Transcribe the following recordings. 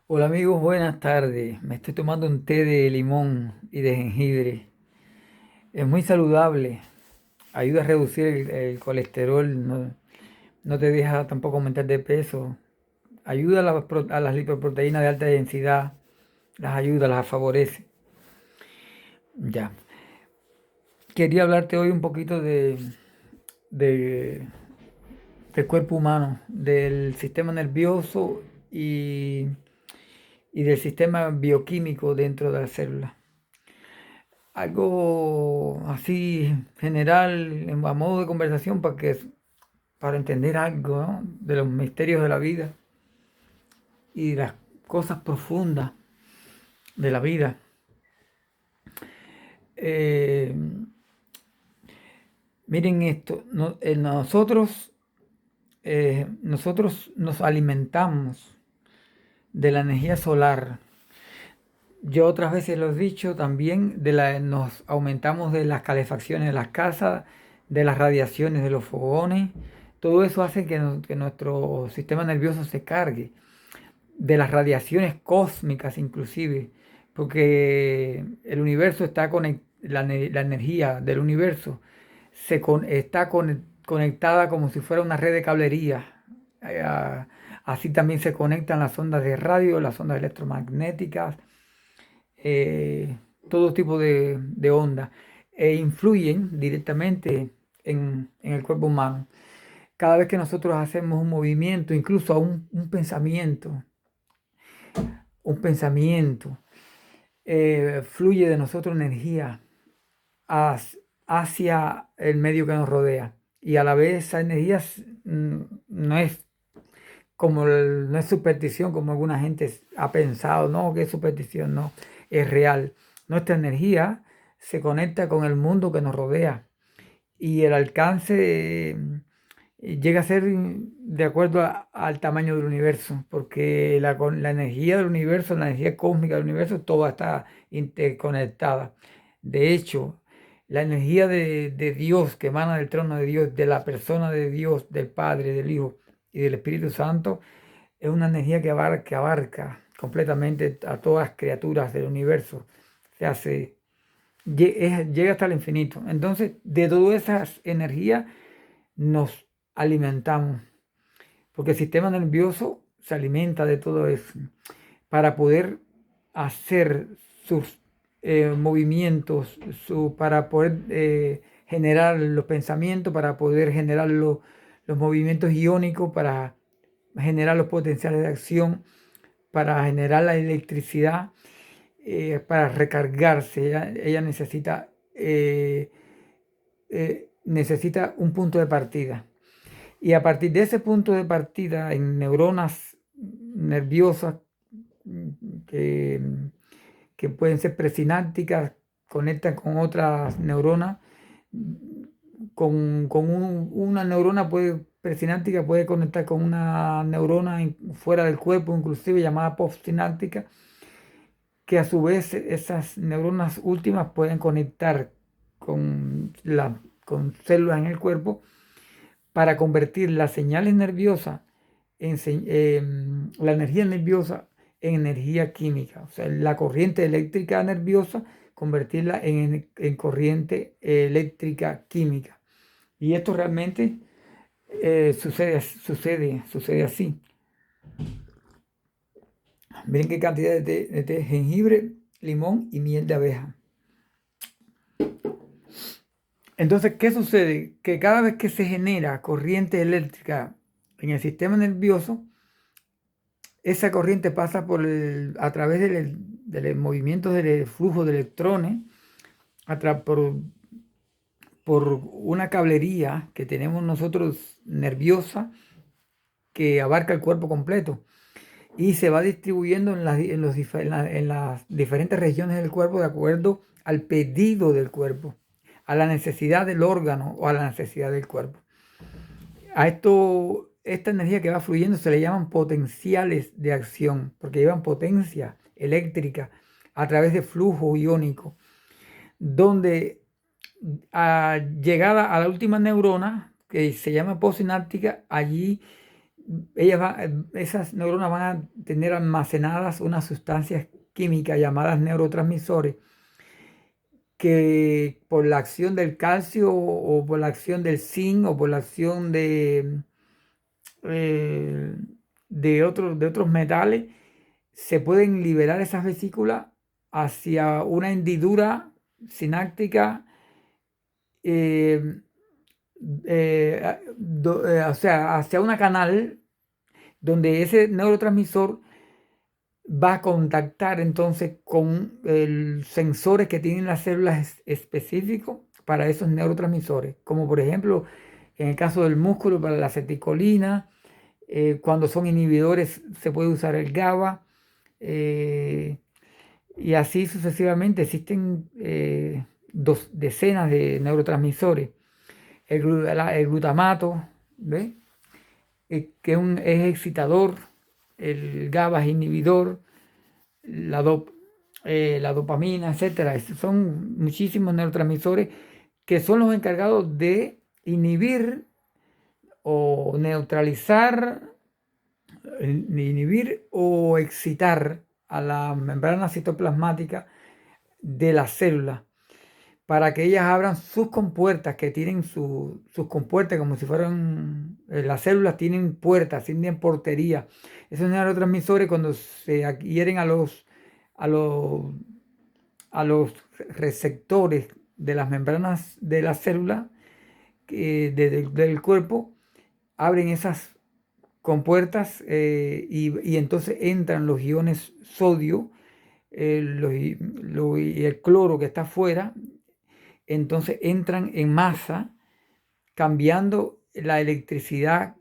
Hola amigos, buenas tardes. Me estoy tomando un té de limón y de jengibre. Es muy saludable, ayuda a reducir el colesterol, no te deja tampoco aumentar de peso, ayuda a las lipoproteínas de alta densidad, las ayuda, las favorece. Ya. Quería hablarte hoy un poquito de- del cuerpo humano, del sistema nervioso y del sistema bioquímico dentro de la célula. Algo así general, a modo de conversación, para entender algo, ¿no?, de los misterios de la vida y de las cosas profundas de la vida. Eh, Miren esto, nosotros nos alimentamos de la energía solar. Yo otras veces lo he dicho también, nos aumentamos de las calefacciones de las casas, de las radiaciones de los fogones. Todo eso hace que nuestro sistema nervioso se cargue, de las radiaciones cósmicas inclusive, porque el universo está la energía del universo está conectada como si fuera una red de cablería. Eh, ah, Así también se conectan las ondas de radio, las ondas electromagnéticas, eh, todo tipo de ondas, e influyen directamente en el cuerpo humano. Cada vez que nosotros hacemos un movimiento, incluso a un pensamiento, fluye de nosotros energía hacia el medio que nos rodea. Y a la vez esa energía no es no es superstición como alguna gente ha pensado, no, que es superstición, no, es real. Nuestra energía se conecta con el mundo que nos rodea y el alcance llega a ser de acuerdo al tamaño del universo, porque la energía del universo, la energía cósmica del universo, toda está interconectada. De hecho, la energía de Dios que emana del trono de Dios, de la persona de Dios, del Padre, del Hijo y del Espíritu Santo, es una energía que abarca completamente a todas las criaturas del universo. Se hace, llega hasta el infinito. Entonces, de todas esas energías nos alimentamos, porque el sistema nervioso se alimenta de todo eso para poder hacer sus movimientos, para poder generar los pensamientos, para poder generar los movimientos iónicos, para generar los potenciales de acción, para generar la electricidad, para recargarse. Ella necesita un punto de partida. Y a partir de ese punto de partida, en neuronas nerviosas mm, que, que pueden ser presinápticas, conectan con otras neuronas. Una neurona presináptica puede conectar con una neurona fuera del cuerpo, inclusive llamada postsináptica, que a su vez esas neuronas últimas pueden conectar con células en el cuerpo para convertir las señales nerviosas la energía nerviosa en energía química, o sea, la corriente eléctrica nerviosa, convertirla en corriente eléctrica química. Y esto realmente sucede así. Miren qué cantidad de jengibre, limón y miel de abeja. Entonces, ¿qué sucede? Que cada vez que se genera corriente eléctrica en el sistema nervioso, esa corriente pasa a través del movimiento del flujo de electrones, por una cablería que tenemos nosotros nerviosa que abarca el cuerpo completo y se va distribuyendo en las diferentes regiones del cuerpo de acuerdo al pedido del cuerpo, a la necesidad del órgano o a la necesidad del cuerpo. Esta energía que va fluyendo se le llaman potenciales de acción, porque llevan potencia eléctrica a través de flujo iónico, donde llegada a la última neurona, que se llama postsináptica, allí esas neuronas van a tener almacenadas unas sustancias químicas llamadas neurotransmisores que por la acción del calcio o por la acción del zinc o por la acción eh, de otros metales, se pueden liberar esas vesículas hacia una hendidura sináptica, eh, o sea, hacia una canal donde ese neurotransmisor va a contactar entonces con sensores que tienen las células específicos para esos neurotransmisores, como por ejemplo en el caso del músculo para la acetilcolina, cuando son inhibidores se puede usar el GABA, eh, y así sucesivamente. Existen decenas de neurotransmisores. El glutamato, ¿ve? Que es excitador, el GABA es inhibidor, la, la dopamina, etcétera. Son muchísimos neurotransmisores que son los encargados de inhibir o neutralizar, inhibir o excitar a la membrana citoplasmática de la célula para que ellas abran sus compuertas, que tienen sus compuertas como si fueran, las células tienen puertas, tienen portería. Esos neurotransmisores cuando se adhieren a los, a los receptores de las membranas de la célula, del cuerpo, abren esas compuertas, y entonces entran los iones sodio, y el cloro que está afuera, entonces entran en masa, cambiando la electricidad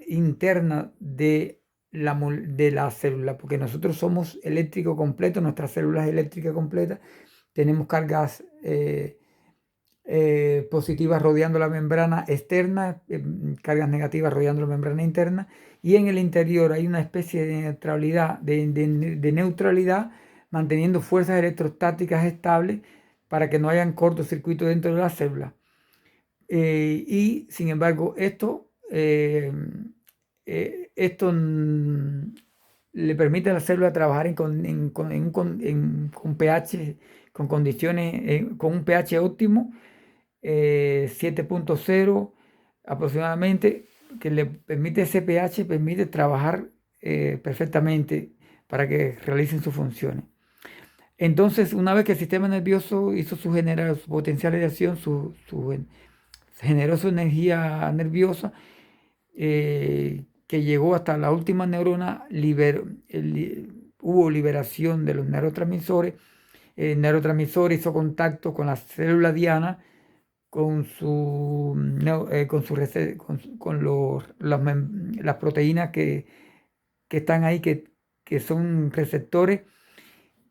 interna de la célula, porque nosotros somos eléctrico completo, nuestra célula es eléctrica completa, tenemos cargas positivas rodeando la membrana externa, cargas negativas rodeando la membrana interna, y en el interior hay una especie de neutralidad, de neutralidad, manteniendo fuerzas electrostáticas estables para que no hayan cortocircuito dentro de la célula. Y sin embargo, esto le permite a la célula trabajar con pH, con condiciones, con un pH óptimo, 7.0 aproximadamente, que le permite ese pH, permite trabajar perfectamente para que realicen sus funciones. Entonces, una vez que el sistema nervioso hizo su potenciales de acción, generó su energía nerviosa, que llegó hasta la última neurona, hubo liberación de los neurotransmisores. El neurotransmisor hizo contacto con la célula diana, con las proteínas que están ahí, que son receptores.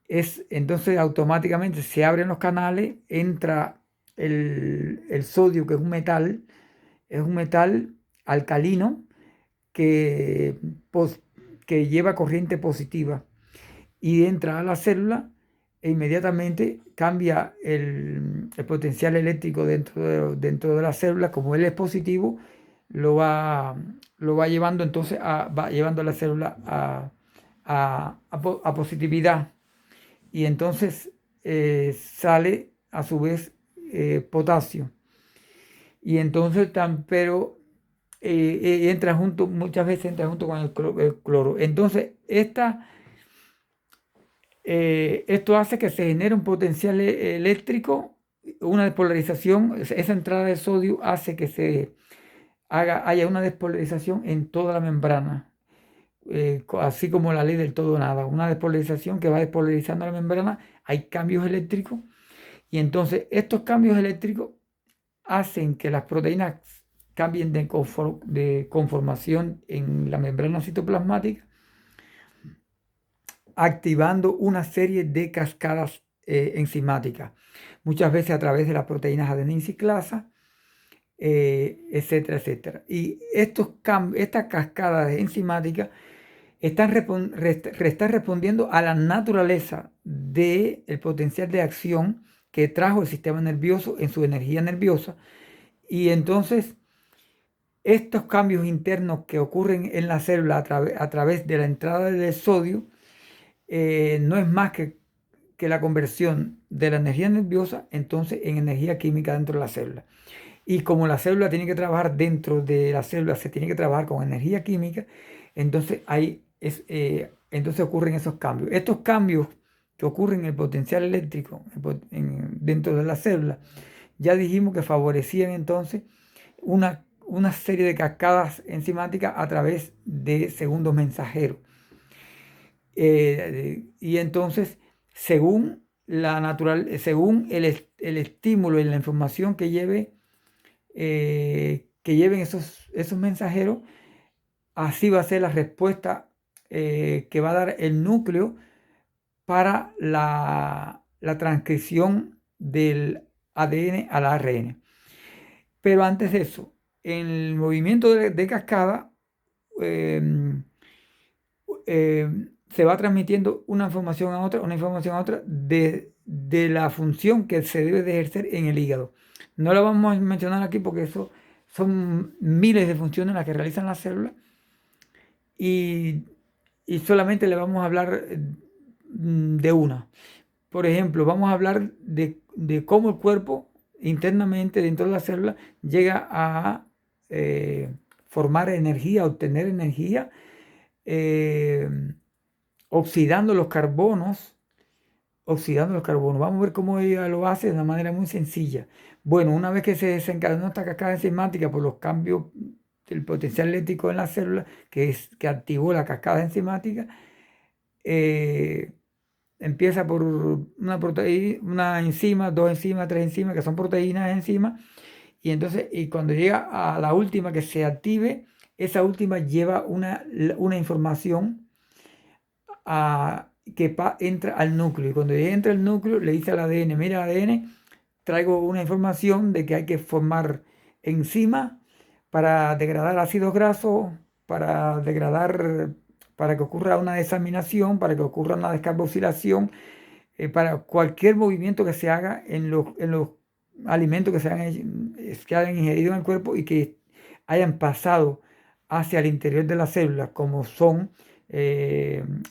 Entonces automáticamente se abren los canales, entra el sodio, que es un metal alcalino que, que lleva corriente positiva, y entra a la célula e inmediatamente cambia el potencial eléctrico dentro de la célula. Como él es positivo, lo va llevando, entonces va llevando a la célula a positividad, y entonces sale a su vez potasio, y entonces pero entra junto, muchas veces entra junto con el cloro. Entonces esto hace que se genere un potencial eléctrico, una despolarización. Esa entrada de sodio hace que haya una despolarización en toda la membrana, así como la ley del todo nada, una despolarización que va despolarizando la membrana. Hay cambios eléctricos, y entonces estos cambios eléctricos hacen que las proteínas cambien de conformación en la membrana citoplasmática, activando una serie de cascadas enzimáticas, muchas veces a través de las proteínas adenina ciclasa, etcétera, etcétera. Y estas cascadas enzimáticas están respondiendo a la naturaleza del potencial de acción que trajo el sistema nervioso en su energía nerviosa. Y entonces estos cambios internos que ocurren en la célula a través de la entrada del sodio no es más que la conversión de la energía nerviosa entonces en energía química dentro de la célula. Y como la célula tiene que trabajar dentro de la célula, se tiene que trabajar con energía química, entonces entonces ocurren esos cambios. Estos cambios que ocurren en el potencial eléctrico dentro de la célula, ya dijimos que favorecían entonces una serie de cascadas enzimáticas a través de segundos mensajeros. Y entonces, según el estímulo y la información que lleven esos mensajeros, así va a ser la respuesta que va a dar el núcleo para la transcripción del ADN al ARN. Pero antes de eso, en el movimiento de cascada, se va transmitiendo una información a otra de la función que se debe de ejercer en el hígado. No la vamos a mencionar aquí porque eso son miles de funciones las que realizan las células y solamente le vamos a hablar de una. Por ejemplo, vamos a hablar de cómo el cuerpo internamente dentro de la célula llega a formar energía, obtener energía, oxidando los carbonos. Vamos a ver cómo ella lo hace de una manera muy sencilla. Bueno, una vez que se desencadenó esta cascada enzimática por los cambios del potencial eléctrico en la célula, que activó la cascada enzimática, empieza por una proteína, una enzima, dos enzimas, tres enzimas, que son proteínas enzimas, y cuando llega a la última que se active, esa última lleva una información que entra al núcleo. Y cuando entra al núcleo, le dice al ADN, mira ADN, traigo una información de que hay que formar enzimas para degradar ácidos grasos, para que ocurra una desaminación, para que ocurra una descarboxilación, para cualquier movimiento que se haga en los alimentos que hayan ingerido en el cuerpo y que hayan pasado hacia el interior de las células, como son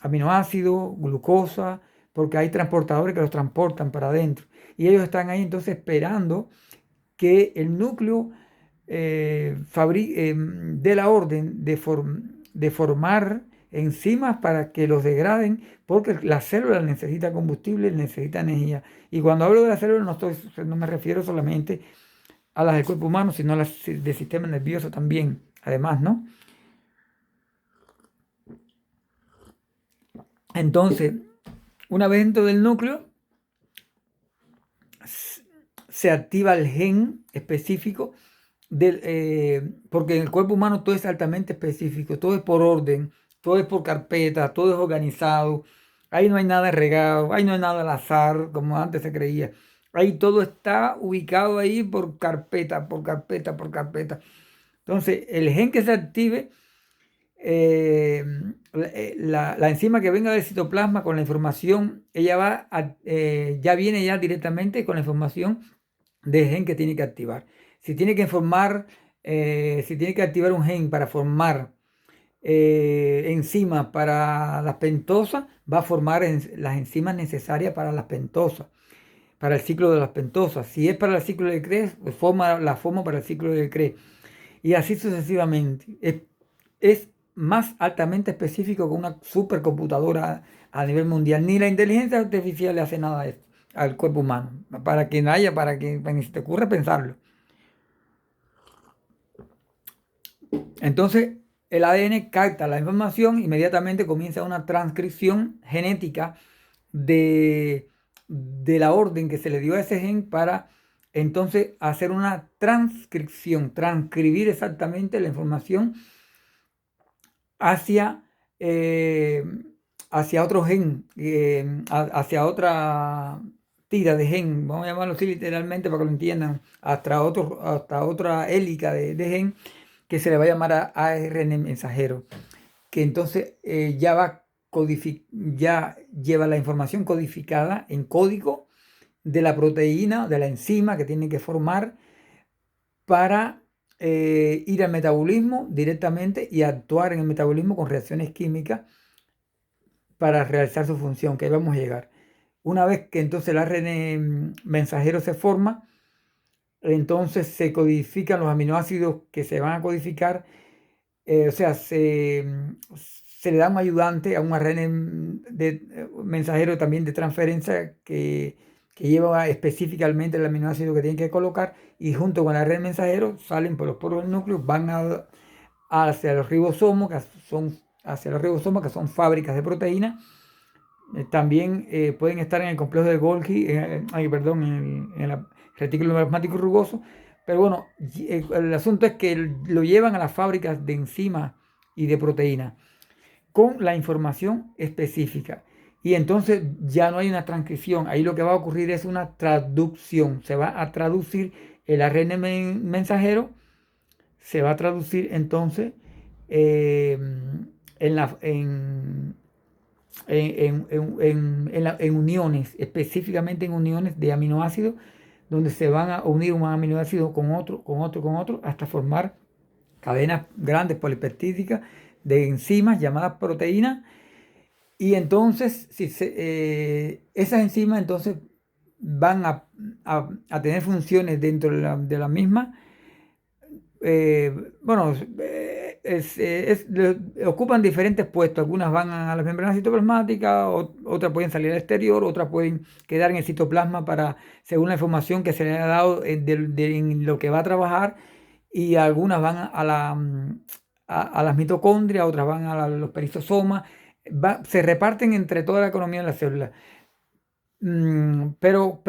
aminoácidos, glucosa, porque hay transportadores que los transportan para adentro. Y ellos están ahí entonces esperando que el núcleo dé la orden de formar enzimas para que los degraden, porque la célula necesita combustible, necesita energía. Y cuando hablo de la célula no me refiero solamente a las del cuerpo humano, sino a las del sistema nervioso también, además, ¿no? Entonces, una vez dentro del núcleo, se activa el gen específico porque en el cuerpo humano todo es altamente específico, todo es por orden, todo es por carpeta, todo es organizado. Ahí no hay nada regado, ahí no hay nada al azar, como antes se creía. Ahí todo está ubicado ahí por carpeta, por carpeta, por carpeta. Entonces, el gen que se active, la enzima que venga del citoplasma con la información, ella ya viene ya directamente con la información del gen que tiene que activar. Si tiene que activar un gen para formar enzimas para las pentosas, va a formar las enzimas necesarias para las pentosas, para el ciclo de las pentosas. Si es para el ciclo del Krebs, pues la forma para el ciclo del Krebs. Y así sucesivamente. Es más altamente específico que una supercomputadora a nivel mundial. Ni la inteligencia artificial le hace nada a esto, al cuerpo humano. Para que ni se te ocurra pensarlo. Entonces, el ADN capta la información, inmediatamente comienza una transcripción genética de la orden que se le dio a ese gen para entonces hacer una transcripción, transcribir exactamente la información hacia, eh, hacia otro gen, hacia otra tira de gen, vamos a llamarlo así literalmente para que lo entiendan, hasta otra hélica de gen que se le va a llamar ARN mensajero, que entonces ya lleva la información codificada en código de la proteína, de la enzima que tiene que formar para ir al metabolismo directamente y actuar en el metabolismo con reacciones químicas para realizar su función, que ahí vamos a llegar. Una vez que entonces el ARN mensajero se forma, entonces se codifican los aminoácidos que se van a codificar, o sea, se le da un ayudante a un ARN mensajero también de transferencia que lleva específicamente el aminoácido que tienen que colocar, y junto con el ARN mensajero salen por los poros del núcleo, van hacia los ribosomas, que son fábricas de proteínas. También pueden estar en el complejo de Golgi, perdón, en el retículo plasmático rugoso. Pero bueno, el asunto es que lo llevan a las fábricas de enzimas y de proteínas con la información específica. Y entonces ya no hay una transcripción. Ahí lo que va a ocurrir es una traducción. Se va a traducir el ARN mensajero, se va a traducir entonces eh, en uniones, específicamente en uniones de aminoácidos, donde se van a unir un aminoácido con otro, con otro, con otro, hasta formar cadenas grandes polipeptídicas de enzimas llamadas proteínas. Y entonces, esas enzimas entonces van a tener funciones dentro de la misma. Bueno, ocupan diferentes puestos. Algunas van a las membranas citoplasmáticas, otras pueden salir al exterior, otras pueden quedar en el citoplasma según la información que se le ha dado en lo que va a trabajar, y algunas van a las mitocondrias, otras van a los peristosomas. Se reparten entre toda la economía de la célula. Pero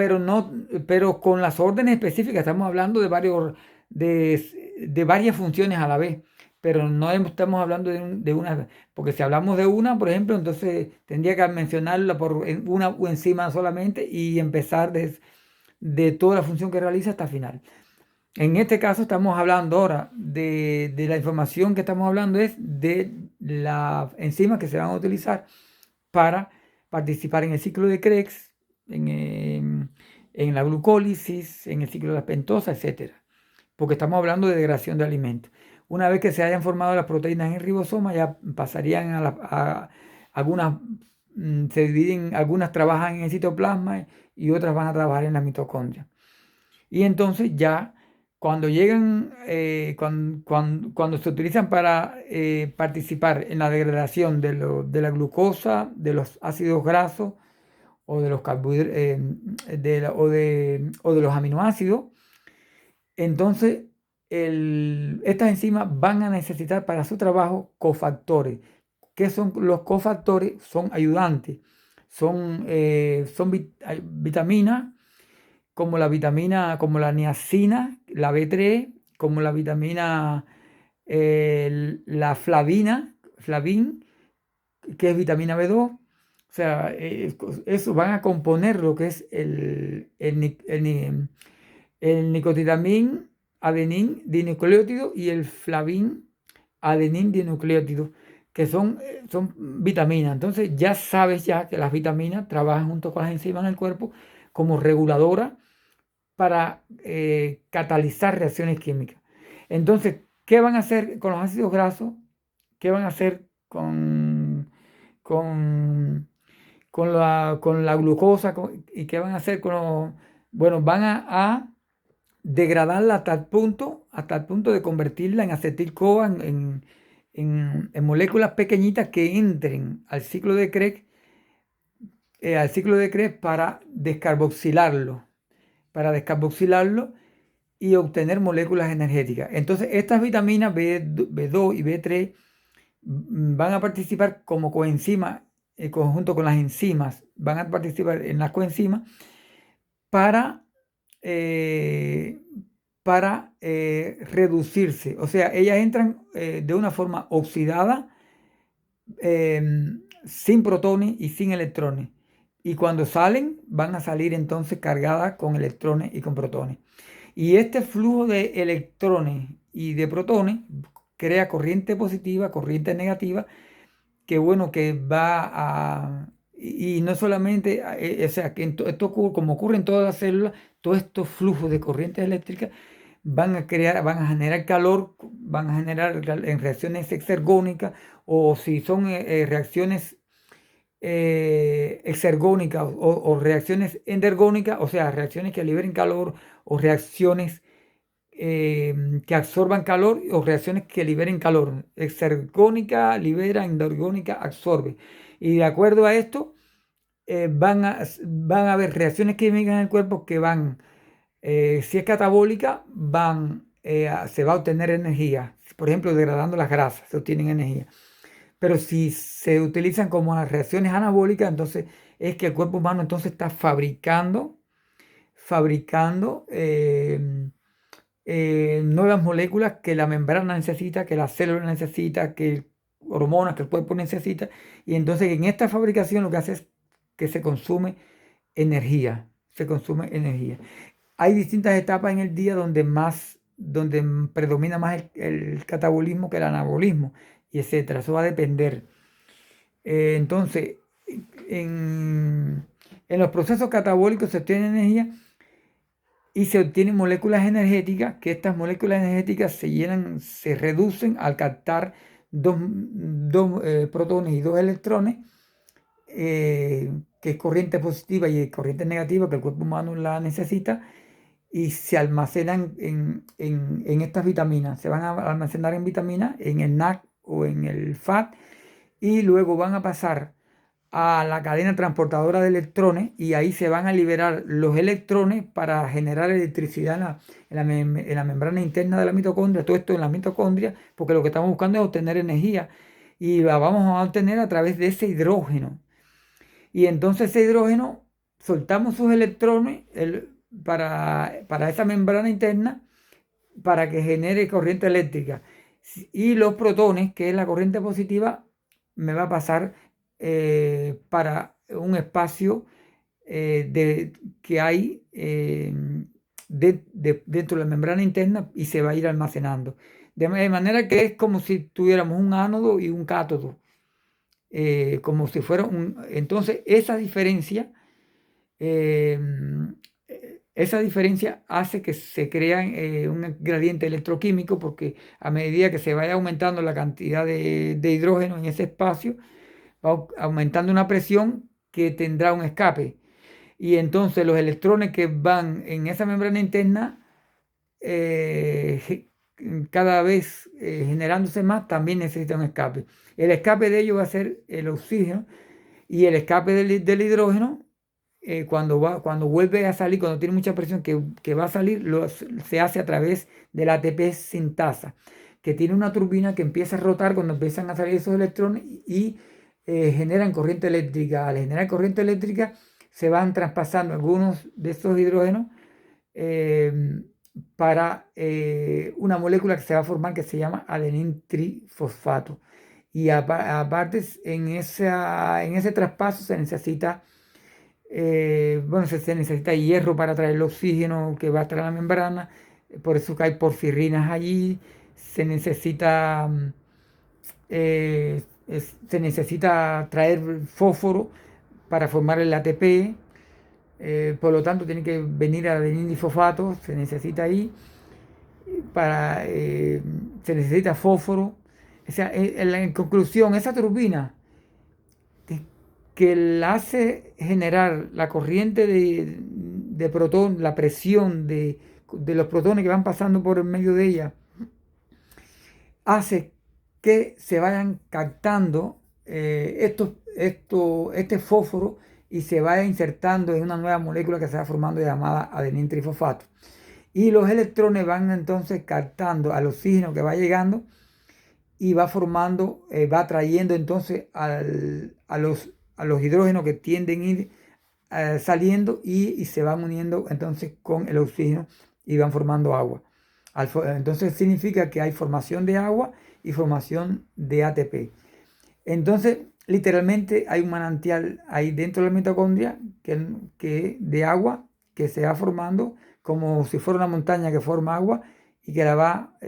con las órdenes específicas estamos hablando de varias funciones a la vez, pero no estamos hablando de una, porque si hablamos de una, por ejemplo, entonces tendría que mencionarla por una enzima solamente y empezar de toda la función que realiza hasta el final. En este caso estamos hablando ahora de la información que estamos hablando es de las enzimas que se van a utilizar para participar en el ciclo de Krebs, en la glucólisis, en el ciclo de la pentosa, etcétera, porque estamos hablando de degradación de alimentos. Una vez que se hayan formado las proteínas en el ribosoma, ya pasarían a algunas, se dividen, algunas trabajan en el citoplasma y otras van a trabajar en la mitocondria. Y entonces ya cuando llegan, cuando se utilizan para participar en la degradación de la glucosa, de los ácidos grasos o de los o de los aminoácidos, entonces estas enzimas van a necesitar para su trabajo cofactores. ¿Qué son los cofactores? Son ayudantes, son vitaminas como como la niacina, la B3, como la vitamina, la flavin, que es vitamina B2. O sea, eso van a componer lo que es el nicotinamín, adenín dinucleótido, y el flavin, adenín dinucleótido, que son vitaminas. Entonces ya sabes ya que las vitaminas trabajan junto con las enzimas en el cuerpo como reguladora para catalizar reacciones químicas. Entonces, ¿qué van a hacer con los ácidos grasos? ¿Qué van a hacer con, con la glucosa? ¿Y qué van a hacer con bueno, van a degradarla hasta el punto de convertirla en acetil-CoA, en moléculas pequeñitas que entren al ciclo de Krebs para descarboxilarlo y obtener moléculas energéticas. Entonces, estas vitaminas B2 y B3 van a participar como coenzimas, conjunto con las enzimas, van a participar en las coenzimas para, eh, reducirse. O sea, ellas entran de una forma oxidada, sin protones y sin electrones. Y cuando salen, van a salir entonces cargadas con electrones y con protones. Y este flujo de electrones y de protones crea corriente positiva, corriente negativa, que bueno, que va a... Y no solamente, o sea, que esto como ocurre en todas las células, todos estos flujos de corrientes eléctricas van a generar calor, van a generar en reacciones exergónicas, o si son reacciones exergónicas o reacciones endergónicas, o sea, reacciones que liberen calor o reacciones que absorban calor o reacciones que liberen calor. Exergónica libera, endergónica absorbe. Y de acuerdo a esto, van a haber reacciones químicas en el cuerpo que van, si es catabólica, se va a obtener energía. Por ejemplo, degradando las grasas, se obtienen energía. Pero si se utilizan como las reacciones anabólicas, entonces es que el cuerpo humano entonces está fabricando nuevas moléculas que la membrana necesita, que la célula necesita, que hormonas que el cuerpo necesita. Y entonces en esta fabricación lo que hace es que se consume energía, se consume energía. Hay distintas etapas en el día donde predomina más el catabolismo que el anabolismo, y etcétera. Eso va a depender. Entonces, en los procesos catabólicos se obtiene energía y se obtienen moléculas energéticas, que estas moléculas energéticas se reducen al captar dos protones y dos electrones, que es corriente positiva y corriente negativa, que el cuerpo humano la necesita, y se almacenan en estas vitaminas. Se van a almacenar en vitaminas, en el NAC o en el FAT, y luego van a pasar a la cadena transportadora de electrones, y ahí se van a liberar los electrones para generar electricidad en la membrana interna de la mitocondria. Todo esto en la mitocondria, porque lo que estamos buscando es obtener energía, y la vamos a obtener a través de ese hidrógeno. Y entonces ese hidrógeno soltamos sus electrones para esa membrana interna, para que genere corriente eléctrica. Y los protones, que es la corriente positiva, me va a pasar para un espacio que hay dentro de la membrana interna, y se va a ir almacenando. De manera que es como si tuviéramos un ánodo y un cátodo. Como si fuera Entonces, eh, esa diferencia hace que se crea un gradiente electroquímico, porque a medida que se vaya aumentando la cantidad de hidrógeno en ese espacio, va aumentando una presión que tendrá un escape. Y entonces los electrones que van en esa membrana interna, cada vez generándose más, también necesitan un escape. El escape de ellos va a ser el oxígeno, y el escape del hidrógeno, cuando vuelve a salir, cuando tiene mucha presión que va a salir, se hace a través del ATP sintasa, que tiene una turbina que empieza a rotar cuando empiezan a salir esos electrones, y generan corriente eléctrica. Al generar corriente eléctrica, se van traspasando algunos de esos hidrógenos eh, para una molécula que se va a formar, que se llama adenín trifosfato. Y aparte, en ese traspaso se necesita, bueno, se necesita hierro para traer el oxígeno que va a traer la membrana. Por eso que hay porfirinas allí. Se necesita, se necesita traer fósforo para formar el ATP. Por lo tanto, tiene que venir adenín difosfato, se necesita ahí. Se necesita fósforo. O sea, en conclusión, esa turbina que la hace generar la corriente de protón, la presión de los protones que van pasando por el medio de ella, hace que se vayan captando este fósforo, y se vaya insertando en una nueva molécula que se va formando, llamada adenín trifosfato. Y los electrones van entonces captando al oxígeno que va llegando, y va formando, va trayendo entonces a los hidrógenos que tienden a ir saliendo, y se van uniendo entonces con el oxígeno, y van formando agua. Entonces significa que hay formación de agua y formación de ATP. Entonces, literalmente hay un manantial ahí dentro de la mitocondria, de agua, que se va formando como si fuera una montaña que forma agua, y que la va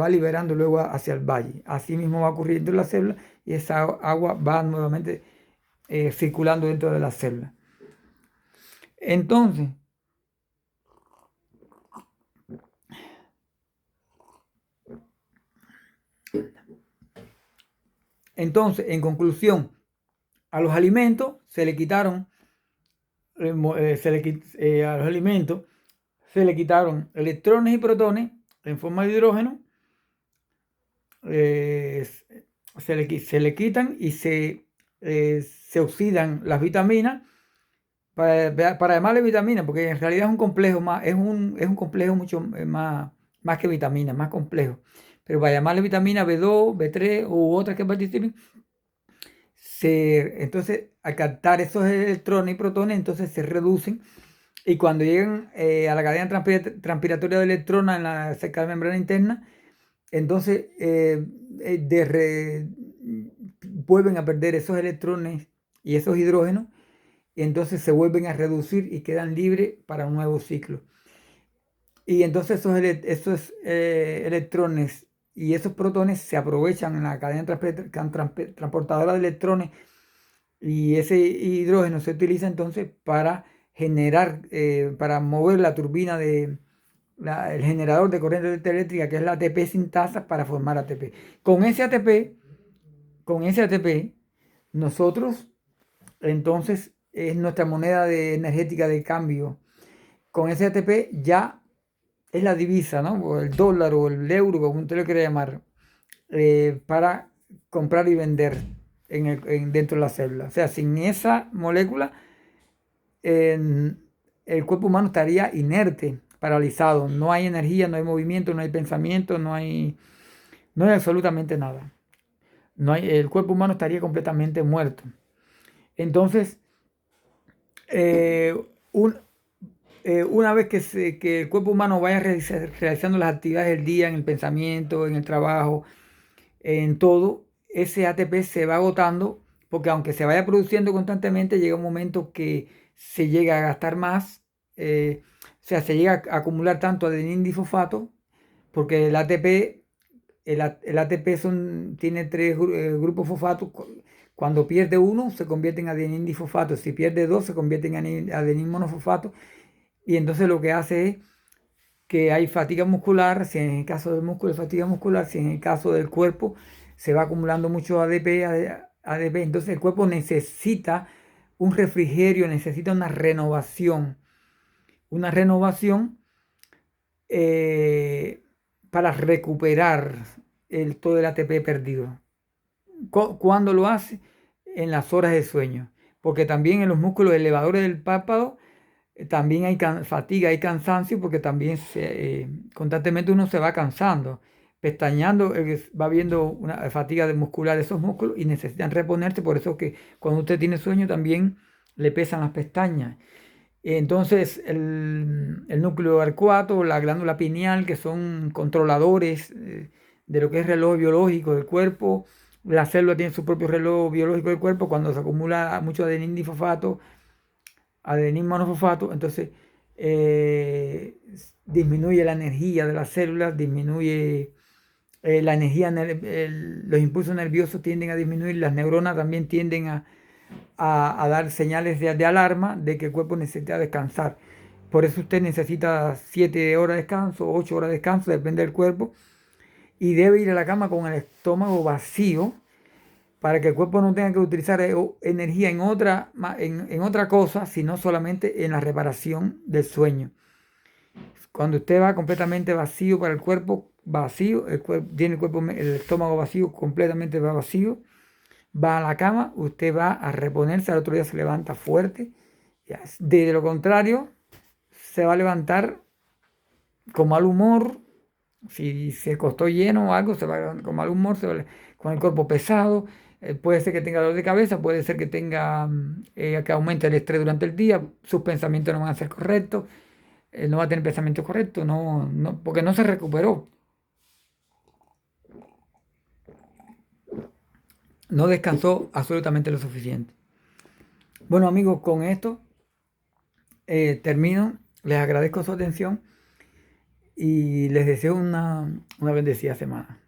liberando luego hacia el valle. Así mismo va ocurriendo en la célula, y esa agua va nuevamente circulando dentro de la célula. Entonces, Entonces, en conclusión, a los alimentos se le quitaron, a los alimentos se le quitaron electrones y protones en forma de hidrógeno, eh, se le quitan y se oxidan las vitaminas para llamarle vitaminas, porque en realidad es un complejo más, es un complejo mucho más que vitaminas, más complejo. Pero para llamarle vitamina B2, B3 u otras que participen, entonces al captar esos electrones y protones, entonces se reducen y cuando llegan a la cadena transpiratoria de electrones cerca de la membrana interna, entonces vuelven a perder esos electrones y esos hidrógenos y entonces se vuelven a reducir y quedan libres para un nuevo ciclo. Y entonces esos electrones y esos protones se aprovechan en la cadena transportadora de electrones y ese hidrógeno se utiliza entonces para generar, para mover la turbina el generador de corriente eléctrica, que es la ATP sintasa, para formar ATP. Con ese ATP, nosotros, entonces, es nuestra moneda energética de cambio. Con ese ATP ya es la divisa, ¿no? O el dólar o el euro, como usted lo quiera llamar, para comprar y vender dentro de la célula. O sea, sin esa molécula, el cuerpo humano estaría inerte, paralizado. No hay energía, no hay movimiento, no hay pensamiento, no hay absolutamente nada. El cuerpo humano estaría completamente muerto. Entonces, eh, un, una vez que el cuerpo humano vaya realizando las actividades del día, en el pensamiento, en el trabajo, en todo, ese ATP se va agotando, porque aunque se vaya produciendo constantemente, llega un momento que se llega a gastar más, o sea, se llega a acumular tanto adenina difosfato, porque el ATP tiene tres grupos fosfatos. Cuando pierde uno, se convierte en adenina difosfato. Si pierde dos, se convierte en adenina monofosfato. Y entonces lo que hace es que hay fatiga muscular, si en el caso del músculo es fatiga muscular, si en el caso del cuerpo se va acumulando mucho ADP, entonces el cuerpo necesita un refrigerio, necesita una renovación para recuperar todo el ATP perdido. ¿Cuándo lo hace? En las horas de sueño, porque también en los músculos elevadores del párpado también hay fatiga, hay cansancio, porque también constantemente uno se va cansando, pestañeando, va viendo una fatiga muscular de esos músculos y necesitan reponerse. Por eso que cuando usted tiene sueño también le pesan las pestañas. Entonces el núcleo arcuato, la glándula pineal, que son controladores de lo que es reloj biológico del cuerpo. La célula tiene su propio reloj biológico del cuerpo. Cuando se acumula mucho adenina difosfato, adenina monofosfato, entonces disminuye la energía de las células, disminuye la energía, los impulsos nerviosos tienden a disminuir, las neuronas también tienden a dar señales de alarma de que el cuerpo necesita descansar. Por eso usted necesita 7 horas de descanso, 8 horas de descanso, depende del cuerpo, y debe ir a la cama con el estómago vacío, para que el cuerpo no tenga que utilizar energía en otra cosa, sino solamente en la reparación del sueño. Cuando usted va completamente vacío para el cuerpo, vacío, tiene el estómago vacío, completamente va vacío, va a la cama, usted va a reponerse, al otro día se levanta fuerte. De lo contrario, se va a levantar con mal humor. Si se costó lleno o algo, se va con mal humor, con el cuerpo pesado. Puede ser que tenga dolor de cabeza, puede ser que tenga que aumente el estrés durante el día, sus pensamientos no van a ser correctos, no va a tener pensamientos correctos, porque no se recuperó, no descansó absolutamente lo suficiente. Bueno, amigos, con esto termino. Les agradezco su atención y les deseo una bendecida semana.